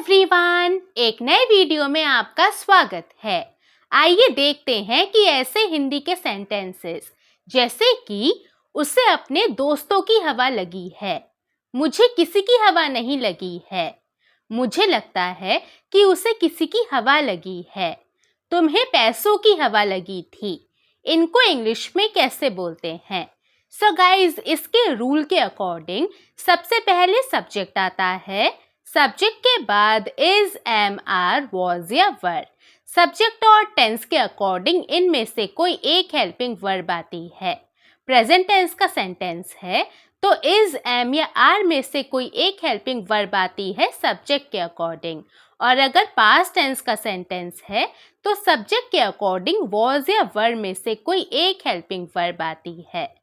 Everyone, एक नए video में आपका स्वागत है। आइए देखते हैं कि ऐसे हिंदी के सेंटेंसेस जैसे कि उसे अपने दोस्तों की हवा लगी है, मुझे किसी की हवा नहीं लगी है, मुझे लगता है कि उसे किसी की हवा लगी है, तुम्हें पैसों की हवा लगी थी। इनको इंग्लिश में कैसे बोलते हैं? सो गाइज, इसके रूल के अकॉर्डिंग सबसे पहले सब्जेक्ट आता है, सब्जेक्ट के बाद इज, एम, आर, वॉज या वर। सब्जेक्ट और टेंस के अकॉर्डिंग इनमें से कोई एक हेल्पिंग वर्ब आती है। प्रेजेंट टेंस का सेंटेंस है तो इज, एम या आर में से कोई एक हेल्पिंग वर्ब आती है सब्जेक्ट के अकॉर्डिंग, और अगर पास्ट टेंस का सेंटेंस है तो सब्जेक्ट के अकॉर्डिंग वॉज या वर में से कोई एक हेल्पिंग वर्ब आती है।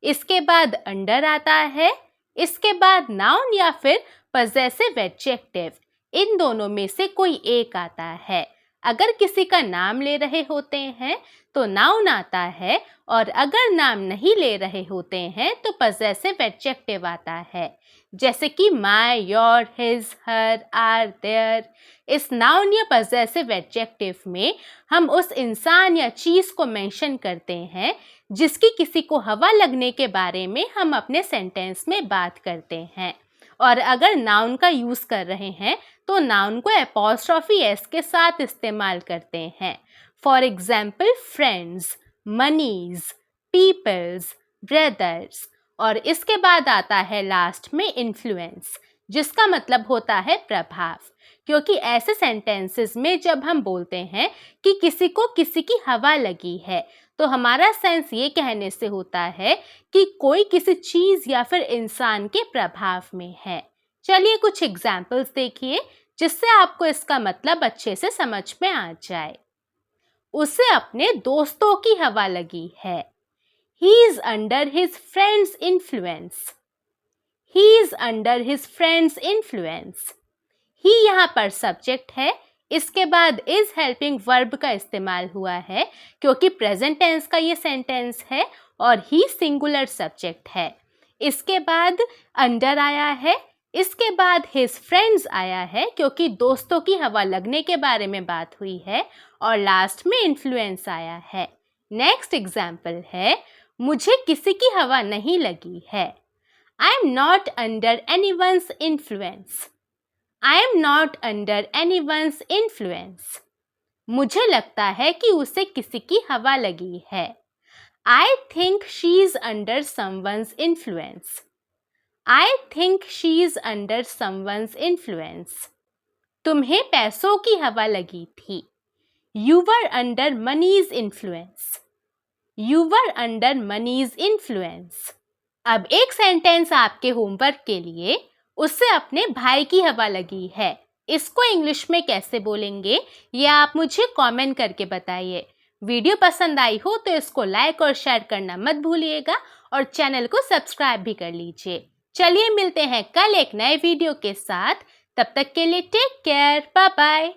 इसके बाद अंडर आता है, इसके बाद नाउन या फिर पजेसिव एडजेक्टिव, इन दोनों में से कोई एक आता है। अगर किसी का नाम ले रहे होते हैं तो नाउन आता है, और अगर नाम नहीं ले रहे होते हैं तो पजेसिव एडजेक्टिव आता है, जैसे कि my, your, his, her, our, their. इस नाउन या पजेसिव एडजेक्टिव में हम उस इंसान या चीज़ को मेंशन करते हैं जिसकी किसी को हवा लगने के बारे में हम अपने सेंटेंस में बात करते हैं। और अगर नाउन का यूज़ कर रहे हैं तो नाउन को एपॉस्ट्रोफी एस के साथ इस्तेमाल करते हैं। For example friends, moneys, peoples, brothers. और इसके बाद आता है लास्ट में इन्फ्लुएंस, जिसका मतलब होता है प्रभाव। क्योंकि ऐसे सेंटेंसेस में जब हम बोलते हैं कि किसी को किसी की हवा लगी है तो हमारा सेंस ये कहने से होता है कि कोई किसी चीज़ या फिर इंसान के प्रभाव में है। चलिए कुछ एग्जाम्पल्स देखिए जिससे आपको इसका मतलब अच्छे से समझ में आ जाए। उसे अपने दोस्तों की हवा लगी है। He is under his friend's influence. He is under his friend's influence. He यहाँ पर सब्जेक्ट है, इसके बाद इज हेल्पिंग वर्ब का इस्तेमाल हुआ है क्योंकि प्रेजेंट टेंस का ये सेंटेंस है और ही सिंगुलर सब्जेक्ट है। इसके बाद अंडर आया है, इसके बाद हिज फ्रेंड्स आया है क्योंकि दोस्तों की हवा लगने के बारे में बात हुई है, और लास्ट में इन्फ्लुएंस आया है। नेक्स्ट एग्जाम्पल है, मुझे किसी की हवा नहीं लगी है। I am not under anyone's influence. I am not under anyone's influence. मुझे लगता है कि उसे किसी की हवा लगी है। I think she is under someone's influence. I think she is under someone's influence. तुम्हें पैसों की हवा लगी थी। You were under money's influence. You were under money's influence. अब एक सेंटेंस आपके होमवर्क के लिए, उससे अपने भाई की हवा लगी है। इसको इंग्लिश में कैसे बोलेंगे ये आप मुझे कमेंट करके बताइए। वीडियो पसंद आई हो तो इसको लाइक और शेयर करना मत भूलिएगा और चैनल को सब्सक्राइब भी कर लीजिए। चलिए मिलते हैं कल एक नए वीडियो के साथ, तब तक के लिए टेक केयर, बाय बाय।